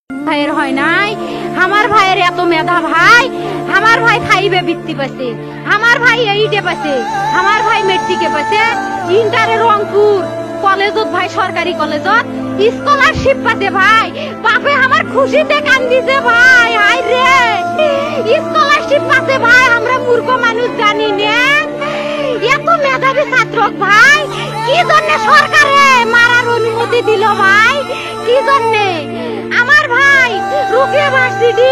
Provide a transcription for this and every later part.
ভাইয়ের হয় নাই, আমার ভাইয়ের এত মেধা ভাই, আমার ভাই খাইবে বৃত্তি পাচ্ছে, আমার ভাই এইটে পাচ্ছে, আমার ভাই মেট্রিকে পাচ্ছে, ইন্টারে রংপুর কলেজত ভাই সরকারি কলেজত স্কলারশিপ পাচ্ছে ভাই, বাপে আমার খুশিতে কান্দিছে ভাই, হাই রে স্কলারশিপ পাচ্ছে ভাই, আমরা মূর্খ মানুষ জানি না এত মেধাবী ছাত্র ভাই, কি জন্য সরকারে মারার অনুমতি দিল ভাই, কি জন্য? আমার ভাই রুকিয়া ভার্সিটি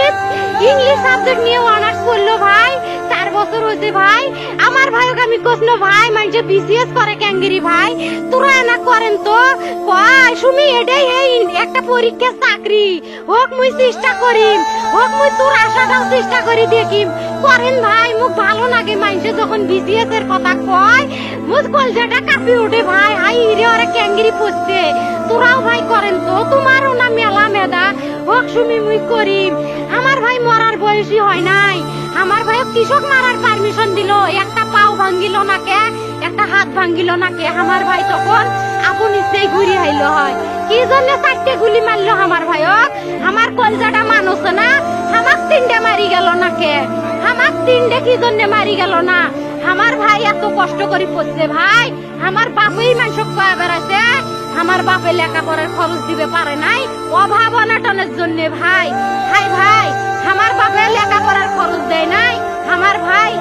ইংলিশ সাবজেক্ট নিয়ে অনার্স করলো ভাই, 4 বছর হয়েছে ভাই, আমার ভাইকে আমি কইছিল ভাই মানে বিসিএস করে ক্যাঙ্গেরি ভাই, তোরা না করেন তো কয় সুমি এটাই এই একটা পরীক্ষা চাকরি হোক মুই চেষ্টা করিম, হোক মুই তোর আশাটাও চেষ্টা করি দেখিম, করেন ভাই মুখ ভালো লাগে মানুষে যখন বিসিএস এর কথা কয়, মুখ কলজাটা কাঁপি ওঠে ভাই, হাই রে ওরা ক্যাঙ্গেরি পড়ছে, তোরাও ভাই করেন তো, তোমারও না মেলা মেধা, হোক সুমি মুই করিম। আমার ভাই মরার বয়সী হয় নাই, আমার ভাই কৃষক মারার পারমিশন দিল, একটা পাও ভাঙ্গিল না কে, একটা হাত ভাঙ্গিল না কে, আমার ভাই তখন আপন ইচ্ছেই ঘুরি আইলো হয়, কি জন্য 4টে গুলি মারলো আমার ভাইক, আমার কলজাটা মানুষ না, আমার 3টে মারি গেল না কে, আমার 3টে কি জন্য মারি গেল না, আমার ভাই এত কষ্ট করে পড়ছে ভাই, আমার বাপই মানুষ কয়ে বেড়াচ্ছে, আমার বাপে লেখাপড়ার খরচ দিবে পারে নাই, অভাব অনাটনের জন্য ভাই, হাই ভাই আমার বাপে লেখাপড়ার খরচ দেয় নাই, আমার ভাই